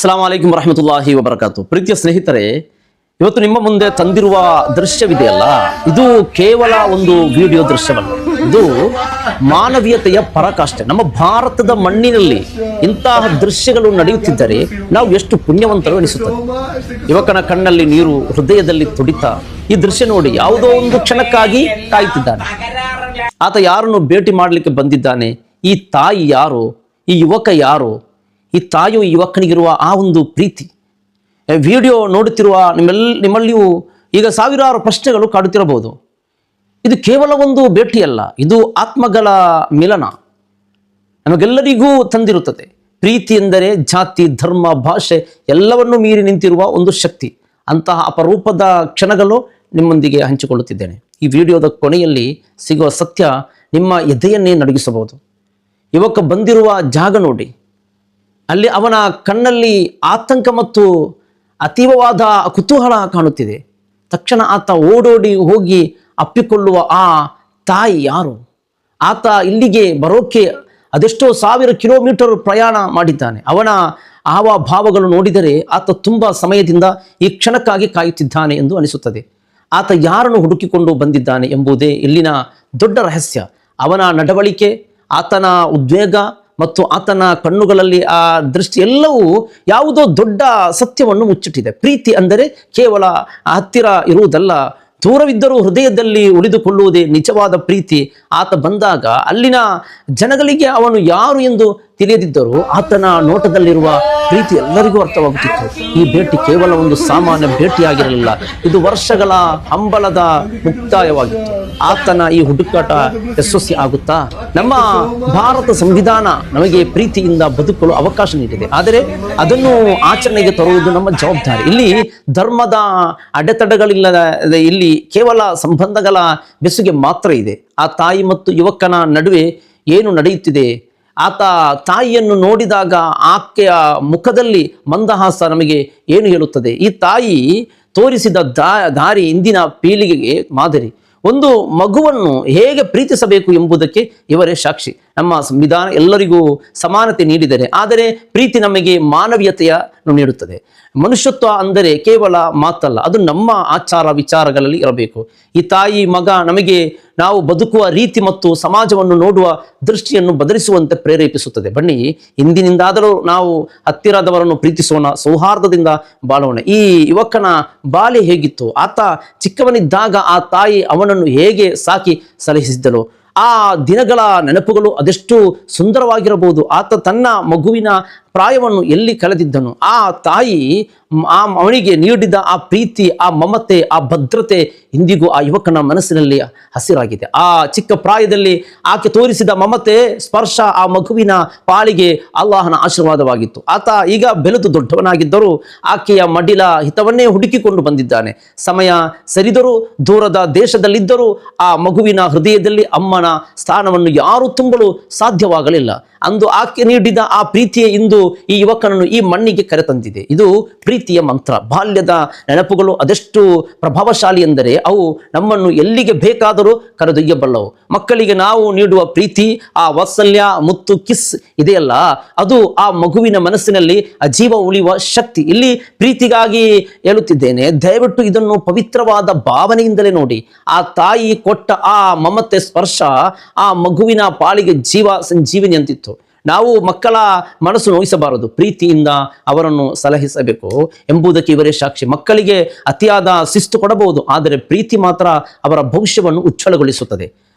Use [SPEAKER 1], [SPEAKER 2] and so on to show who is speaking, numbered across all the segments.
[SPEAKER 1] ಅಸ್ಸಲಾಮು ಅಲೈಕುಂ ವರಹಮತುಲ್ಲಾಹಿ ವಬರಕಾತು. ಪ್ರೀತಿಯ ಸ್ನೇಹಿತರೆ, ಇವತ್ತು ನಿಮ್ಮ ಮುಂದೆ ತಂದಿರುವ ದೃಶ್ಯವಿದೆಯಲ್ಲ, ಇದು ಕೇವಲ ಒಂದು ವಿಡಿಯೋ ದೃಶ್ಯವಲ್ಲ, ಇದು ಮಾನವೀಯತೆಯ ಪರಾಕಾಷ್ಠೆ. ನಮ್ಮ ಭಾರತದ ಮಣ್ಣಿನಲ್ಲಿ ಇಂತಹ ದೃಶ್ಯಗಳು ನಡೆಯುತ್ತಿದ್ದರೆ ನಾವು ಎಷ್ಟು ಪುಣ್ಯವಂತರು ಎನಿಸುತ್ತದೆ. ಯುವಕನ ಕಣ್ಣಲ್ಲಿ ನೀರು, ಹೃದಯದಲ್ಲಿ ತುಡಿತ. ಈ ದೃಶ್ಯ ನೋಡಿ, ಯಾವುದೋ ಒಂದು ಕ್ಷಣಕ್ಕಾಗಿ ಕಾಯುತ್ತಿದ್ದಾನೆ. ಆತ ಯಾರನ್ನು ಭೇಟಿ ಮಾಡಲಿಕ್ಕೆ ಬಂದಿದ್ದಾನೆ? ಈ ತಾಯಿ ಯಾರು? ಈ ಯುವಕ ಯಾರು? ಈ ತಾಯಿಯು ಈ ಯುವಕನಿಗಿರುವ ಆ ಒಂದು ಪ್ರೀತಿ. ವಿಡಿಯೋ ನೋಡುತ್ತಿರುವ ನಿಮ್ಮಲ್ಲಿಯೂ ಈಗ ಸಾವಿರಾರು ಪ್ರಶ್ನೆಗಳು ಕಾಡುತ್ತಿರಬಹುದು. ಇದು ಕೇವಲ ಒಂದು ಭೇಟಿಯಲ್ಲ, ಇದು ಆತ್ಮಗಳ ಮಿಲನ. ನಮಗೆಲ್ಲರಿಗೂ ತಂದಿರುತ್ತದೆ. ಪ್ರೀತಿ ಎಂದರೆ ಜಾತಿ, ಧರ್ಮ, ಭಾಷೆ ಎಲ್ಲವನ್ನೂ ಮೀರಿ ನಿಂತಿರುವ ಒಂದು ಶಕ್ತಿ. ಅಂತಹ ಅಪರೂಪದ ಕ್ಷಣಗಳು ನಿಮ್ಮೊಂದಿಗೆ ಹಂಚಿಕೊಳ್ಳುತ್ತಿದ್ದೇನೆ. ಈ ವಿಡಿಯೋದ ಕೊನೆಯಲ್ಲಿ ಸಿಗುವ ಸತ್ಯ ನಿಮ್ಮ ಎದೆಯನ್ನೇ ನಡುಗಿಸಬಹುದು. ಯುವಕ ಬಂದಿರುವ ಜಾಗ ನೋಡಿ, ಅಲ್ಲಿ ಅವನ ಕಣ್ಣಲ್ಲಿ ಆತಂಕ ಮತ್ತು ಅತೀವವಾದ ಕುತೂಹಲ ಕಾಣುತ್ತಿದೆ. ತಕ್ಷಣ ಆತ ಓಡೋಡಿ ಹೋಗಿ ಅಪ್ಪಿಕೊಳ್ಳುವ ಆ ತಾಯಿ ಯಾರು? ಆತ ಇಲ್ಲಿಗೆ ಬರೋಕೆ ಅದೆಷ್ಟೋ ಸಾವಿರ ಕಿಲೋಮೀಟರ್ ಪ್ರಯಾಣ ಮಾಡಿದ್ದಾನೆ. ಅವನ ಹಾವ ಭಾವಗಳು ನೋಡಿದರೆ ಆತ ತುಂಬ ಸಮಯದಿಂದ ಈ ಕ್ಷಣಕ್ಕಾಗಿ ಕಾಯುತ್ತಿದ್ದಾನೆ ಎಂದು ಅನಿಸುತ್ತದೆ. ಆತ ಯಾರನ್ನು ಹುಡುಕಿಕೊಂಡು ಬಂದಿದ್ದಾನೆ ಎಂಬುದೇ ಇಲ್ಲಿನ ದೊಡ್ಡ ರಹಸ್ಯ. ಅವನ ನಡವಳಿಕೆ, ಆತನ ಉದ್ವೇಗ ಮತ್ತು ಆತನ ಕಣ್ಣುಗಳಲ್ಲಿ ಆ ದೃಷ್ಟಿ ಎಲ್ಲವೂ ಯಾವುದೋ ದೊಡ್ಡ ಸತ್ಯವನ್ನು ಮುಚ್ಚಿಟ್ಟಿದೆ. ಪ್ರೀತಿ ಅಂದರೆ ಕೇವಲ ಹತ್ತಿರ ಇರುವುದಲ್ಲ, ದೂರವಿದ್ದರೂ ಹೃದಯದಲ್ಲಿ ಉಳಿದುಕೊಳ್ಳುವುದೇ ನಿಜವಾದ ಪ್ರೀತಿ. ಆತ ಬಂದಾಗ ಅಲ್ಲಿನ ಜನಗಳಿಗೆ ಅವನು ಯಾರು ಎಂದು ತಿಳಿಯದಿದ್ದರೂ ಆತನ ನೋಟದಲ್ಲಿರುವ ಪ್ರೀತಿ ಎಲ್ಲರಿಗೂ ಅರ್ಥವಾಗುತ್ತಿತ್ತು. ಈ ಭೇಟಿ ಕೇವಲ ಒಂದು ಸಾಮಾನ್ಯ ಭೇಟಿಯಾಗಿರಲಿಲ್ಲ, ಇದು ವರ್ಷಗಳ ಹಂಬಲದ ಮುಕ್ತಾಯವಾಗಿತ್ತು. ಆತನ ಈ ಹುಡುಕಾಟ ಯಶಸ್ವಿ ಆಗುತ್ತಾ? ನಮ್ಮ ಭಾರತ ಸಂವಿಧಾನ ನಮಗೆ ಪ್ರೀತಿಯಿಂದ ಬದುಕಲು ಅವಕಾಶ ನೀಡಿದೆ, ಆದರೆ ಅದನ್ನು ಆಚರಣೆಗೆ ತರುವುದು ನಮ್ಮ ಜವಾಬ್ದಾರಿ. ಇಲ್ಲಿ ಧರ್ಮದ ಅಡೆತಡೆಗಳಿಲ್ಲದ, ಇಲ್ಲಿ ಕೇವಲ ಸಂಬಂಧಗಳ ಬೆಸುಗೆ ಮಾತ್ರ ಇದೆ. ಆ ತಾಯಿ ಮತ್ತು ಯುವಕನ ನಡುವೆ ಏನು ನಡೆಯುತ್ತಿದೆ? ಆತ ತಾಯಿಯನ್ನು ನೋಡಿದಾಗ ಆಕೆಯ ಮುಖದಲ್ಲಿ ಮಂದಹಾಸ ನಮಗೆ ಏನು ಹೇಳುತ್ತದೆ? ಈ ತಾಯಿ ತೋರಿಸಿದ ದಾರಿ ಇಂದಿನ ಪೀಳಿಗೆಗೆ ಮಾದರಿ. ಒಂದು ಮಗುವನ್ನು ಹೇಗೆ ಪ್ರೀತಿಸಬೇಕು ಎಂಬುದಕ್ಕೆ ಇವರೇ ಸಾಕ್ಷಿ. ನಮ್ಮ ಸಂವಿಧಾನ ಎಲ್ಲರಿಗೂ ಸಮಾನತೆ ನೀಡಿದರೆ, ಆದರೆ ಪ್ರೀತಿ ನಮಗೆ ಮಾನವೀಯತೆಯನ್ನು ನೀಡುತ್ತದೆ. ಮನುಷ್ಯತ್ವ ಅಂದರೆ ಕೇವಲ ಮಾತಲ್ಲ, ಅದು ನಮ್ಮ ಆಚಾರ ವಿಚಾರಗಳಲ್ಲಿ ಇರಬೇಕು. ಈ ತಾಯಿ ಮಗ ನಮಗೆ ನಾವು ಬದುಕುವ ರೀತಿ ಮತ್ತು ಸಮಾಜವನ್ನು ನೋಡುವ ದೃಷ್ಟಿಯನ್ನು ಬದಲಿಸುವಂತೆ ಪ್ರೇರೇಪಿಸುತ್ತದೆ. ಬನ್ನಿ, ಇಂದಿನಿಂದಾದರೂ ನಾವು ಹತ್ತಿರದವರನ್ನು ಪ್ರೀತಿಸೋಣ, ಸೌಹಾರ್ದದಿಂದ ಬಾಳೋಣ. ಈ ಯುವಕನ ಬಾಲ್ಯ ಹೇಗಿತ್ತು? ಆತ ಚಿಕ್ಕವನಿದ್ದಾಗ ಆ ತಾಯಿ ಅವನನ್ನು ಹೇಗೆ ಸಾಕಿ ಸಲಹಿಸಿದ್ದಳು? ಆ ದಿನಗಳ ನೆನಪುಗಳು ಅದೆಷ್ಟು ಸುಂದರವಾಗಿರಬಹುದು. ಆತ ತನ್ನ ಮಗುವಿನ ಪ್ರಾಯವನ್ನು ಎಲ್ಲಿ ಕಳೆದಿದ್ದನು? ಆ ತಾಯಿ ಅವನಿಗೆ ನೀಡಿದ ಆ ಪ್ರೀತಿ, ಆ ಮಮತೆ, ಆ ಭದ್ರತೆ ಇಂದಿಗೂ ಆ ಯುವಕನ ಮನಸ್ಸಿನಲ್ಲಿ ಹಸಿರಾಗಿದೆ. ಆ ಚಿಕ್ಕ ಪ್ರಾಯದಲ್ಲಿ ಆಕೆ ತೋರಿಸಿದ ಮಮತೆ, ಸ್ಪರ್ಶ ಆ ಮಗುವಿನ ಪಾಲಿಗೆ ಅಲ್ಲಾಹನ ಆಶೀರ್ವಾದವಾಗಿತ್ತು. ಆತ ಈಗ ಬೆಳೆದು ದೊಡ್ಡವನಾಗಿದ್ದರೂ ಆಕೆಯ ಮಡಿಲ ಹಿತವನ್ನೇ ಹುಡುಕಿಕೊಂಡು ಬಂದಿದ್ದಾನೆ. ಸಮಯ ಸರಿದರೂ, ದೂರದ ದೇಶದಲ್ಲಿದ್ದರೂ ಆ ಮಗುವಿನ ಹೃದಯದಲ್ಲಿ ಅಮ್ಮನ ಸ್ಥಾನವನ್ನು ಯಾರೂ ತುಂಬಲು ಸಾಧ್ಯವಾಗಲಿಲ್ಲ. ಅಂದು ಆಕೆ ನೀಡಿದ ಆ ಪ್ರೀತಿಯೇ ಇಂದು ಈ ಯುವಕನನ್ನು ಈ ಮಣ್ಣಿಗೆ ಕರೆತಂದಿದೆ. ಇದು ಪ್ರೀತಿಯ ಮಂತ್ರ. ಬಾಲ್ಯದ ನೆನಪುಗಳು ಅದೆಷ್ಟು ಪ್ರಭಾವಶಾಲಿ ಎಂದರೆ ಅವು ನಮ್ಮನ್ನು ಎಲ್ಲಿಗೆ ಬೇಕಾದರೂ ಕರೆದೊಯ್ಯಬಲ್ಲವು. ಮಕ್ಕಳಿಗೆ ನಾವು ನೀಡುವ ಪ್ರೀತಿ, ಆ ವಾತ್ಸಲ್ಯ, ಮುತ್ತು, ಕಿಸ್ ಇದೆಯಲ್ಲ, ಅದು ಆ ಮಗುವಿನ ಮನಸ್ಸಿನಲ್ಲಿ ಜೀವ ಉಳಿಯುವ ಶಕ್ತಿ. ಇಲ್ಲಿ ಪ್ರೀತಿಗಾಗಿ ಹೇಳುತ್ತಿದ್ದೇನೆ, ದಯವಿಟ್ಟು ಇದನ್ನು ಪವಿತ್ರವಾದ ಭಾವನೆಯಿಂದಲೇ ನೋಡಿ. ಆ ತಾಯಿ ಕೊಟ್ಟ ಆ ಮಮತೆ ಸ್ಪರ್ಶ ಆ ಮಗುವಿನ ಪಾಲಿಗೆ ಜೀವ ಸಂಜೀವಿನಿ ಅಂತಿತ್ತು. ನಾವು ಮಕ್ಕಳ ಮನಸ್ಸು ನೋಯಿಸಬಾರದು, ಪ್ರೀತಿಯಿಂದ ಅವರನ್ನು ಸಲಹಿಸಬೇಕು ಎಂಬುದಕ್ಕೆ ಇವರೇ ಸಾಕ್ಷಿ. ಮಕ್ಕಳಿಗೆ ಅತಿಯಾದ ಶಿಸ್ತು ಕೊಡಬಹುದು, ಆದರೆ ಪ್ರೀತಿ ಮಾತ್ರ ಅವರ ಭವಿಷ್ಯವನ್ನು ಉಜ್ವಲಗೊಳಿಸುತ್ತದೆ.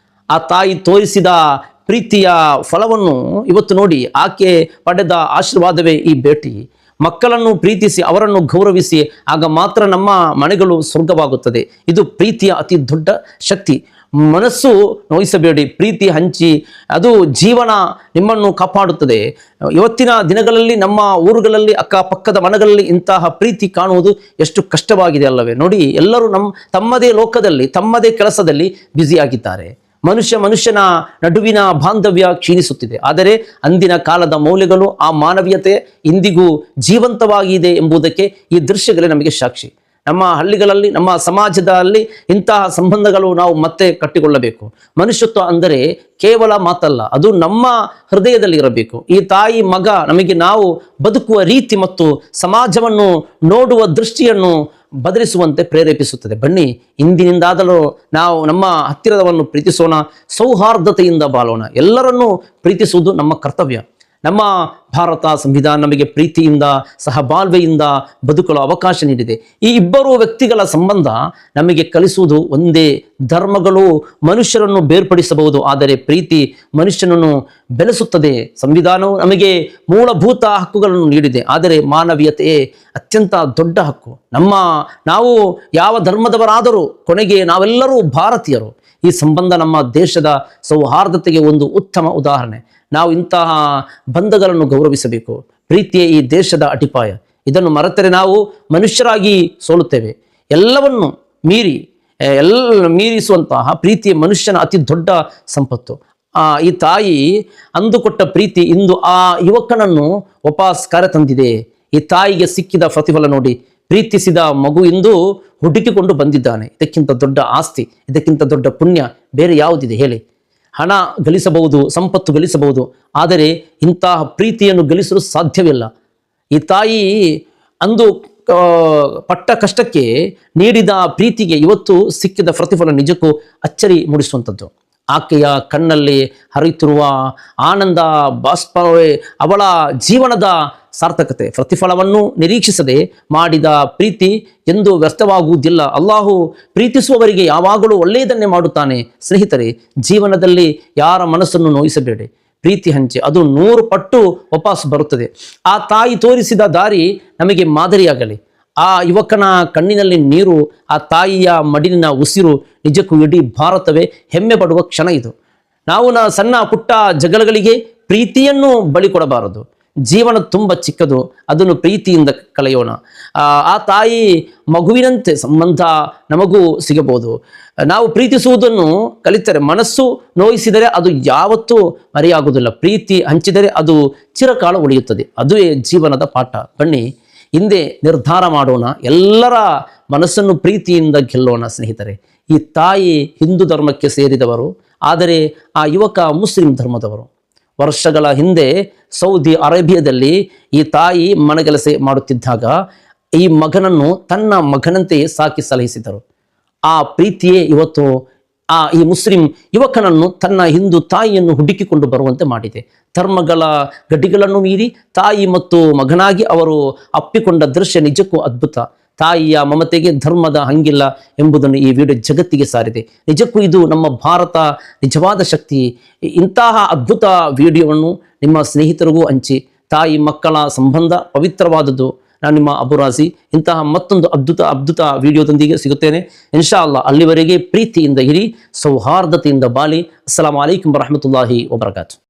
[SPEAKER 1] ಆ ತಾಯಿ ತೋರಿಸಿದ ಪ್ರೀತಿಯ ಫಲವನ್ನು ಇವತ್ತು ನೋಡಿ. ಆಕೆ ಪಡೆದ ಆಶೀರ್ವಾದವೇ ಈ ಭೇಟಿ. ಮಕ್ಕಳನ್ನು ಪ್ರೀತಿಸಿ, ಅವರನ್ನು ಗೌರವಿಸಿ, ಆಗ ಮಾತ್ರ ನಮ್ಮ ಮನೆಗಳು ಸ್ವರ್ಗವಾಗುತ್ತದೆ. ಇದು ಪ್ರೀತಿಯ ಅತಿ ದೊಡ್ಡ ಶಕ್ತಿ. ಮನಸ್ಸು ನೋಯಿಸಬೇಡಿ, ಪ್ರೀತಿ ಹಂಚಿ, ಅದು ಜೀವನ ನಿಮ್ಮನ್ನು ಕಾಪಾಡುತ್ತದೆ. ಇವತ್ತಿನ ದಿನಗಳಲ್ಲಿ ನಮ್ಮ ಊರುಗಳಲ್ಲಿ, ಅಕ್ಕಪಕ್ಕದ ಮನೆಗಳಲ್ಲಿ ಇಂತಹ ಪ್ರೀತಿ ಕಾಣುವುದು ಎಷ್ಟು ಕಷ್ಟವಾಗಿದೆ ಅಲ್ಲವೇ? ನೋಡಿ, ಎಲ್ಲರೂ ತಮ್ಮದೇ ಲೋಕದಲ್ಲಿ, ತಮ್ಮದೇ ಕೆಲಸದಲ್ಲಿ ಬ್ಯುಸಿಯಾಗಿದ್ದಾರೆ. ಮನುಷ್ಯನ ನಡುವಿನ ಬಾಂಧವ್ಯ ಕ್ಷೀಣಿಸುತ್ತಿದೆ. ಆದರೆ ಅಂದಿನ ಕಾಲದ ಮೌಲ್ಯಗಳು, ಆ ಮಾನವೀಯತೆ ಇಂದಿಗೂ ಜೀವಂತವಾಗಿದೆ ಎಂಬುದಕ್ಕೆ ಈ ದೃಶ್ಯಗಳೇ ನಮಗೆ ಸಾಕ್ಷಿ. ನಮ್ಮ ಹಳ್ಳಿಗಳಲ್ಲಿ, ನಮ್ಮ ಸಮಾಜದಲ್ಲಿ ಇಂತಹ ಸಂಬಂಧಗಳು ನಾವು ಮತ್ತೆ ಕಟ್ಟಿಕೊಳ್ಳಬೇಕು. ಮನುಷ್ಯತ್ವ ಅಂದರೆ ಕೇವಲ ಮಾತಲ್ಲ, ಅದು ನಮ್ಮ ಹೃದಯದಲ್ಲಿ ಇರಬೇಕು. ಈ ತಾಯಿ ಮಗ ನಮಗೆ ನಾವು ಬದುಕುವ ರೀತಿ ಮತ್ತು ಸಮಾಜವನ್ನು ನೋಡುವ ದೃಷ್ಟಿಯನ್ನು ಬದಲಿಸುವಂತೆ ಪ್ರೇರೇಪಿಸುತ್ತದೆ. ಬನ್ನಿ, ಇಂದಿನಿಂದಾದರೂ ನಾವು ನಮ್ಮ ಹತ್ತಿರದವನ್ನು ಪ್ರೀತಿಸೋಣ, ಸೌಹಾರ್ದತೆಯಿಂದ ಬಾಳೋಣ. ಎಲ್ಲರನ್ನೂ ಪ್ರೀತಿಸುವುದು ನಮ್ಮ ಕರ್ತವ್ಯ. ನಮ್ಮ ಭಾರತ ಸಂವಿಧಾನ ನಮಗೆ ಪ್ರೀತಿಯಿಂದ ಸಹಬಾಳ್ವೆಯಿಂದ ಬದುಕಲು ಅವಕಾಶ ನೀಡಿದೆ. ಈ ಇಬ್ಬರು ವ್ಯಕ್ತಿಗಳ ಸಂಬಂಧ ನಮಗೆ ಕಲಿಸುವುದು ಒಂದೇ: ಧರ್ಮಗಳು ಮನುಷ್ಯರನ್ನು ಬೇರ್ಪಡಿಸಬಹುದು, ಆದರೆ ಪ್ರೀತಿ ಮನುಷ್ಯನನ್ನು ಬೆಳೆಸುತ್ತದೆ. ಸಂವಿಧಾನವು ನಮಗೆ ಮೂಲಭೂತ ಹಕ್ಕುಗಳನ್ನು ನೀಡಿದೆ, ಆದರೆ ಮಾನವೀಯತೆಯೇ ಅತ್ಯಂತ ದೊಡ್ಡ ಹಕ್ಕು. ನಾವು ಯಾವ ಧರ್ಮದವರಾದರೂ ಕೊನೆಗೆ ನಾವೆಲ್ಲರೂ ಭಾರತೀಯರು. ಈ ಸಂಬಂಧ ನಮ್ಮ ದೇಶದ ಸೌಹಾರ್ದತೆಗೆ ಒಂದು ಉತ್ತಮ ಉದಾಹರಣೆ. ನಾವು ಇಂತಹ ಬಂಧಗಳನ್ನು ಗೌರವಿಸಬೇಕು. ಪ್ರೀತಿಯೇ ಈ ದೇಶದ ಅಡಿಪಾಯ. ಇದನ್ನು ಮರೆತರೆ ನಾವು ಮನುಷ್ಯರಾಗಿ ಸೋಲುತ್ತೇವೆ. ಎಲ್ಲವನ್ನು ಮೀರಿಸುವಂತಹ ಪ್ರೀತಿಯ ಮನುಷ್ಯನ ಅತಿ ದೊಡ್ಡ ಸಂಪತ್ತು. ಈ ತಾಯಿ ಅಂದುಕೊಟ್ಟ ಪ್ರೀತಿ ಇಂದು ಆ ಯುವಕನನ್ನು ವಾಪಸ್ ಕರೆತಂದಿದೆ. ಈ ತಾಯಿಗೆ ಸಿಕ್ಕಿದ ಪ್ರತಿಫಲ ನೋಡಿ. ಪ್ರೀತಿಸಿದ ಮಗು ಇಂದು ಹುಡುಕಿಕೊಂಡು ಬಂದಿದ್ದಾನೆ. ಇದಕ್ಕಿಂತ ದೊಡ್ಡ ಆಸ್ತಿ, ಇದಕ್ಕಿಂತ ದೊಡ್ಡ ಪುಣ್ಯ ಬೇರೆ ಯಾವುದಿದೆ ಹೇಳಿ? ಹಣ ಗಳಿಸಬಹುದು, ಸಂಪತ್ತು ಗಳಿಸಬಹುದು, ಆದರೆ ಇಂತಹ ಪ್ರೀತಿಯನ್ನು ಗಳಿಸಲು ಸಾಧ್ಯವಿಲ್ಲ. ಈ ತಾಯಿ ಅಂದು ಪಟ್ಟ ಕಷ್ಟಕ್ಕೆ ನೀಡಿದ ಪ್ರೀತಿಗೆ ಇವತ್ತು ಸಿಕ್ಕಿದ ಪ್ರತಿಫಲ ನಿಜಕ್ಕೂ ಅಚ್ಚರಿ ಮೂಡಿಸುವಂಥದ್ದು. ಆಕೆಯ ಕಣ್ಣಲ್ಲಿ ಹರಿಯುತ್ತಿರುವ ಆನಂದ ಬಾಷ್ಪವೇ ಅವಳ ಜೀವನದ ಸಾರ್ಥಕತೆ. ಪ್ರತಿಫಲವನ್ನು ನಿರೀಕ್ಷಿಸದೆ ಮಾಡಿದ ಪ್ರೀತಿ ಎಂದು ವ್ಯರ್ಥವಾಗುವುದಿಲ್ಲ. ಅಲ್ಲಾಹು ಪ್ರೀತಿಸುವವರಿಗೆ ಯಾವಾಗಲೂ ಒಳ್ಳೆಯದನ್ನೇ ಮಾಡುತ್ತಾನೆ. ಸ್ನೇಹಿತರೆ, ಜೀವನದಲ್ಲಿ ಯಾರ ಮನಸ್ಸನ್ನು ನೋಯಿಸಬೇಡಿ, ಪ್ರೀತಿ ಹಂಚಿ, ಅದು 100 ಪಟ್ಟು ವಾಪಸ್ ಬರುತ್ತದೆ. ಆ ತಾಯಿ ತೋರಿಸಿದ ದಾರಿ ನಮಗೆ ಮಾದರಿಯಾಗಲಿ. ಆ ಯುವಕನ ಕಣ್ಣಿನಲ್ಲಿ ನೀರು, ಆ ತಾಯಿಯ ಮಡಿಲಿನ ಉಸಿರು, ನಿಜಕ್ಕೂ ಇಡೀ ಭಾರತವೇ ಹೆಮ್ಮೆ ಪಡುವ ಕ್ಷಣ ಇದು. ನಾವು ಸಣ್ಣ ಪುಟ್ಟ ಜಗಳಗಳಿಗೆ ಪ್ರೀತಿಯನ್ನು ಬಳಿ ಕೊಡಬಾರದು. ಜೀವನ ತುಂಬ ಚಿಕ್ಕದು, ಅದನ್ನು ಪ್ರೀತಿಯಿಂದ ಕಳೆಯೋಣ. ಆ ತಾಯಿ ಮಗುವಿನಂತೆ ಸಂಬಂಧ ನಮಗೂ ಸಿಗಬಹುದು. ನಾವು ಪ್ರೀತಿಸುವುದನ್ನು ಕಲಿತರೆ, ಮನಸ್ಸು ನೋಯಿಸಿದರೆ ಅದು ಯಾವತ್ತೂ ಮರೆಯಾಗುವುದಿಲ್ಲ. ಪ್ರೀತಿ ಹಂಚಿದರೆ ಅದು ಚಿರಕಾಲ ಉಳಿಯುತ್ತದೆ. ಅದುವೇ ಜೀವನದ ಪಾಠ. ಬನ್ನಿ, ಹಿಂದೆ ನಿರ್ಧಾರ ಮಾಡೋಣ, ಎಲ್ಲರ ಮನಸ್ಸನ್ನು ಪ್ರೀತಿಯಿಂದ ಗೆಲ್ಲೋಣ. ಸ್ನೇಹಿತರೆ, ಈ ತಾಯಿ ಹಿಂದೂ ಧರ್ಮಕ್ಕೆ ಸೇರಿದವರು, ಆದರೆ ಆ ಯುವಕ ಮುಸ್ಲಿಂ ಧರ್ಮದವರು. ವರ್ಷಗಳ ಹಿಂದೆ ಸೌದಿ ಅರೇಬಿಯಾದಲ್ಲಿ ಈ ತಾಯಿ ಮನೆಗೆಲಸ ಮಾಡುತ್ತಿದ್ದಾಗ ಈ ಮಗನನ್ನು ತನ್ನ ಮಗನಂತೆಯೇ ಸಾಕಿ ಸಲಹಿಸಿದರು. ಆ ಪ್ರೀತಿಯೇ ಇವತ್ತು ಈ ಮುಸ್ಲಿಂ ಯುವಕನನ್ನು ತನ್ನ ಹಿಂದೂ ತಾಯಿಯನ್ನು ಹುಡುಕಿಕೊಂಡು ಬರುವಂತೆ ಮಾಡಿದೆ. ಧರ್ಮಗಳ ಗಡಿಗಳನ್ನು ಮೀರಿ ತಾಯಿ ಮತ್ತು ಮಗನಾಗಿ ಅವರು ಅಪ್ಪಿಕೊಂಡ ದೃಶ್ಯ ನಿಜಕ್ಕೂ ಅದ್ಭುತ. ತಾಯಿಯ ಮಮತೆಗೆ ಧರ್ಮದ ಹಂಗಿಲ್ಲ ಎಂಬುದನ್ನು ಈ ವಿಡಿಯೋ ಜಗತ್ತಿಗೆ ಸಾರಿದೆ. ನಿಜಕ್ಕೂ ಇದು ನಮ್ಮ ಭಾರತ ನಿಜವಾದ ಶಕ್ತಿ. ಇಂತಹ ಅದ್ಭುತ ವಿಡಿಯೋವನ್ನು ನಿಮ್ಮ ಸ್ನೇಹಿತರಿಗೂ ಹಂಚಿ. ತಾಯಿ ಮಕ್ಕಳ ಸಂಬಂಧ ಪವಿತ್ರವಾದದ್ದು. ನಾನು ನಿಮ್ಮ ಅಬುರಾಜಿ. ಇಂತಹ ಮತ್ತೊಂದು ಅದ್ಭುತ ವಿಡಿಯೋದೊಂದಿಗೆ ಸಿಗುತ್ತೇನೆ ಇನ್ಶಾ ಅಲ್ಲಾ. ಅಲ್ಲಿವರೆಗೆ ಪ್ರೀತಿಯಿಂದ ಇರಿ, ಸೌಹಾರ್ದತೆಯಿಂದ ಬಾಳಿ. ಅಸ್ಸಲಾಮು ಅಲೈಕುಂ ವರಹಮತುಲ್ಲಾಹಿ ವಬರಕಾತು.